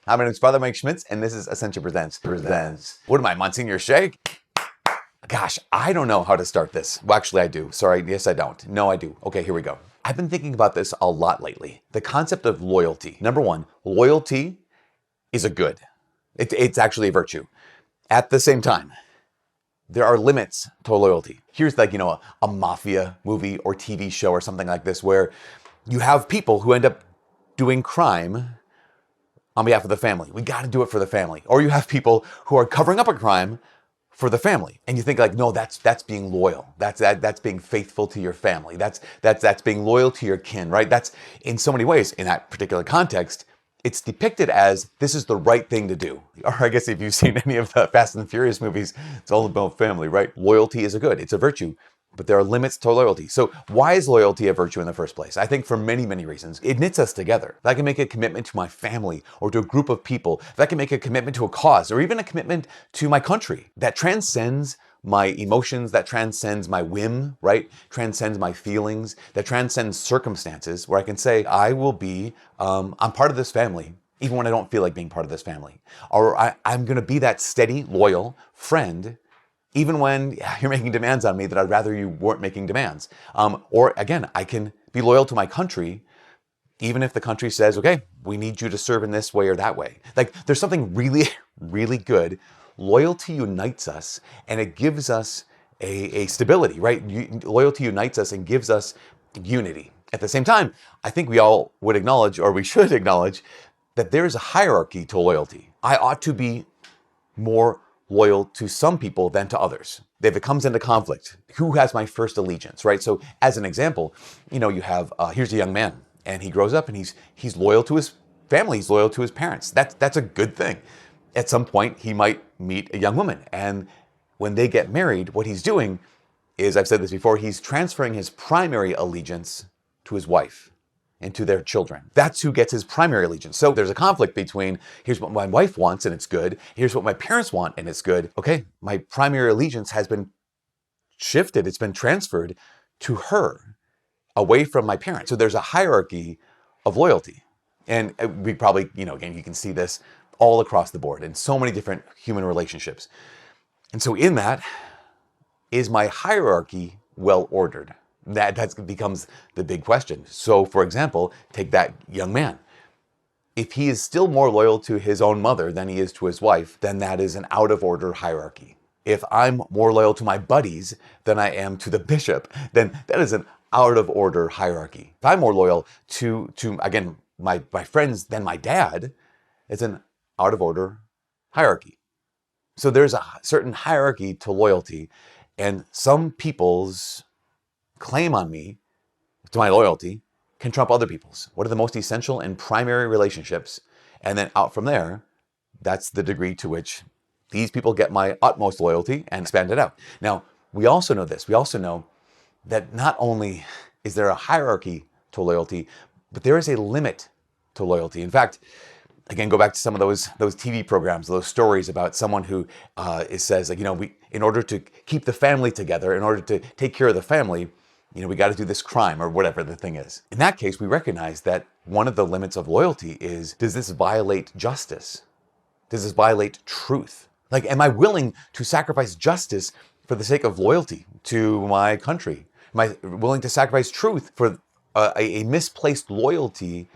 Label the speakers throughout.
Speaker 1: Hi, my name is Father Mike Schmitz, and this is Ascension Presents. What am I, Monsignor Shake? Gosh, I don't know how to start this. Well, actually, I do. Sorry, yes, I don't. No, I do. Okay, here we go. I've been thinking about this a lot lately. The concept of loyalty. Number one, loyalty is a good. It's actually a virtue. At the same time, there are limits to loyalty. Here's like, a mafia movie or TV show or something like this where you have people who end up doing crime on behalf of the family. We got to do it for the family. Or you have people who are covering up a crime for the family. And you think like, no, that's being loyal. That's being faithful to your family. That's being loyal to your kin, right? That's in so many ways in that particular context, it's depicted as this is the right thing to do. Or I guess if you've seen any of the Fast and Furious movies, it's all about family, right? Loyalty is a good, it's a virtue. But there are limits to loyalty. So why is loyalty a virtue in the first place? I think for many, many reasons. It knits us together. If I can make a commitment to my family or to a group of people, if I can make a commitment to a cause or even a commitment to my country, that transcends my emotions, that transcends my whim, right? Transcends my feelings, that transcends circumstances where I can say, I will be, I'm part of this family, even when I don't feel like being part of this family. Or I'm gonna be that steady, loyal friend even when you're making demands on me that I'd rather you weren't making demands. Or again, I can be loyal to my country, even if the country says, okay, we need you to serve in this way or that way. Like there's something really, really good. Loyalty unites us and it gives us a stability, right? Loyalty unites us and gives us unity. At the same time, I think we all would acknowledge, or we should acknowledge, that there is a hierarchy to loyalty. I ought to be more loyal to some people than to others. If it comes into conflict, who has my first allegiance, right? So as an example, you have, here's a young man and he grows up and he's loyal to his family, he's loyal to his parents. That's a good thing. At some point, he might meet a young woman and when they get married, what he's doing is, I've said this before, he's transferring his primary allegiance to his wife and to their children. That's who gets his primary allegiance. So there's a conflict between here's what my wife wants and it's good, here's what my parents want and it's good. Okay, my primary allegiance has been shifted, it's been transferred to her, away from my parents. So there's a hierarchy of loyalty. And we probably, again, you can see this all across the board in so many different human relationships. And so in that, is my hierarchy well ordered? That becomes the big question. So for example, take that young man. If he is still more loyal to his own mother than he is to his wife, then that is an out of order hierarchy. If I'm more loyal to my buddies than I am to the bishop, then that is an out of order hierarchy. If I'm more loyal to again, my friends than my dad, it's an out of order hierarchy. So there's a certain hierarchy to loyalty, and some people's claim on me, to my loyalty, can trump other people's. What are the most essential and primary relationships? And then out from there, that's the degree to which these people get my utmost loyalty and expand it out. Now, we also know this. We also know that not only is there a hierarchy to loyalty, but there is a limit to loyalty. In fact, again, go back to some of those TV programs, those stories about someone who says, like, in order to keep the family together, in order to take care of the family, we got to do this crime or whatever the thing is. In that case, we recognize that one of the limits of loyalty is, does this violate justice? Does this violate truth? Like, am I willing to sacrifice justice for the sake of loyalty to my country? Am I willing to sacrifice truth for a misplaced loyalty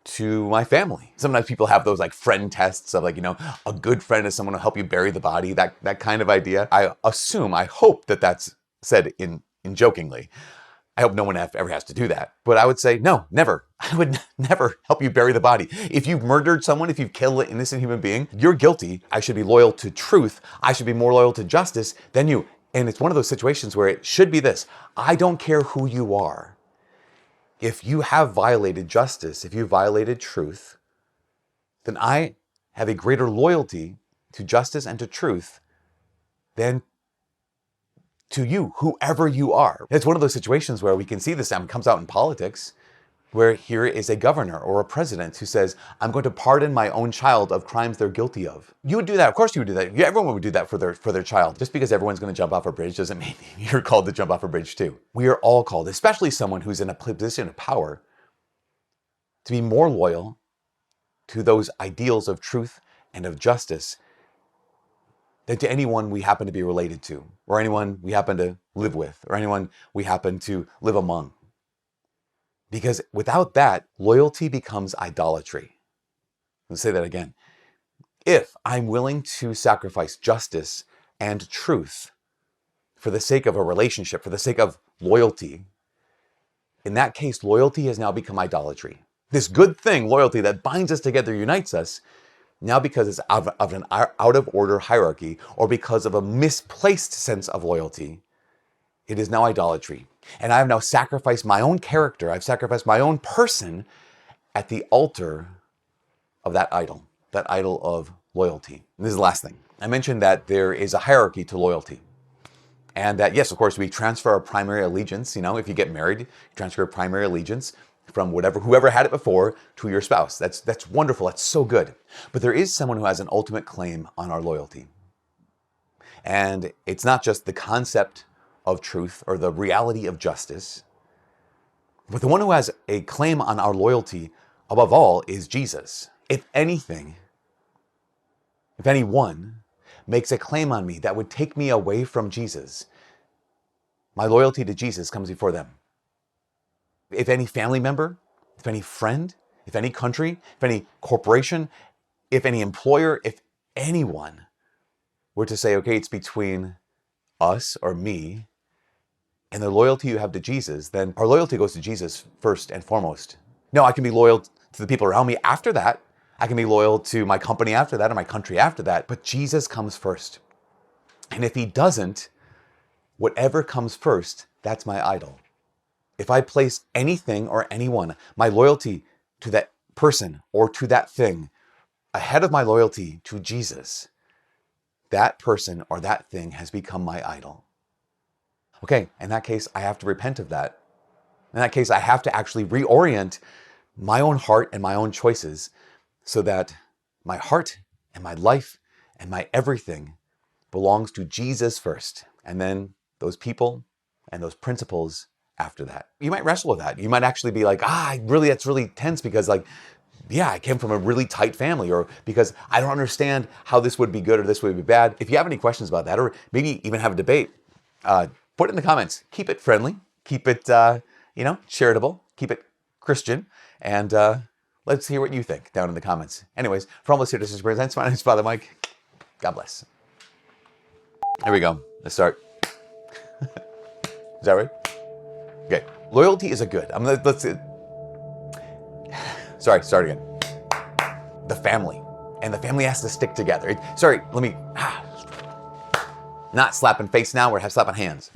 Speaker 1: to my family? Sometimes people have those like friend tests of like, a good friend is someone who'll help you bury the body, that kind of idea. I hope that that's said in jokingly. I hope no one ever has to do that. But I would say, no, never. I would never help you bury the body. If you've murdered someone, if you've killed an innocent human being, you're guilty. I should be loyal to truth. I should be more loyal to justice than you. And it's one of those situations where it should be this. I don't care who you are. If you have violated justice, if you violated truth, then I have a greater loyalty to justice and to truth than to you, whoever you are. It's one of those situations where we can see this, comes out in politics, where here is a governor or a president who says, I'm going to pardon my own child of crimes they're guilty of. You would do that. Of course you would do that. Everyone would do that for their child. Just because everyone's going to jump off a bridge doesn't mean you're called to jump off a bridge too. We are all called, especially someone who's in a position of power, to be more loyal to those ideals of truth and of justice than to anyone we happen to be related to, or anyone we happen to live with, or anyone we happen to live among. Because without that, loyalty becomes idolatry. Let's say that again. If I'm willing to sacrifice justice and truth for the sake of a relationship, for the sake of loyalty, in that case, loyalty has now become idolatry. This good thing, loyalty, that binds us together, unites us, now because it's of an out of order hierarchy, or because of a misplaced sense of loyalty, it is now idolatry. And I have now sacrificed my own character, I've sacrificed my own person at the altar of that idol of loyalty. And this is the last thing. I mentioned that there is a hierarchy to loyalty. And that, yes, of course, we transfer our primary allegiance. If you get married, you transfer primary allegiance from whoever had it before to your spouse. That's wonderful. That's so good. But there is someone who has an ultimate claim on our loyalty. And it's not just the concept of truth or the reality of justice, but the one who has a claim on our loyalty above all is Jesus. If anyone makes a claim on me that would take me away from Jesus, my loyalty to Jesus comes before them. If any family member, if any friend, if any country, if any corporation, if any employer, if anyone were to say, okay, it's between us or me and the loyalty you have to Jesus, then our loyalty goes to Jesus first and foremost. No, I can be loyal to the people around me after that. I can be loyal to my company after that or my country after that, but Jesus comes first. And if he doesn't, whatever comes first, that's my idol. If I place anything or anyone, my loyalty to that person or to that thing ahead of my loyalty to Jesus, that person or that thing has become my idol. Okay, in that case, I have to repent of that. In that case, I have to actually reorient my own heart and my own choices so that my heart and my life and my everything belongs to Jesus first, and then those people and those principles after that. You might wrestle with that. You might actually be like, that's really tense because I came from a really tight family, or because I don't understand how this would be good or this would be bad. If you have any questions about that, or maybe even have a debate, put it in the comments. Keep it friendly. Keep it, charitable. Keep it Christian. And let's hear what you think down in the comments. Anyways, for all this here, this is Presents. My name is Father Mike. God bless. Here we go. Let's start. Is that right? Okay. Loyalty is a good. Sorry, start again. The family. And the family has to stick together. Not slapping face now, we're slapping hands.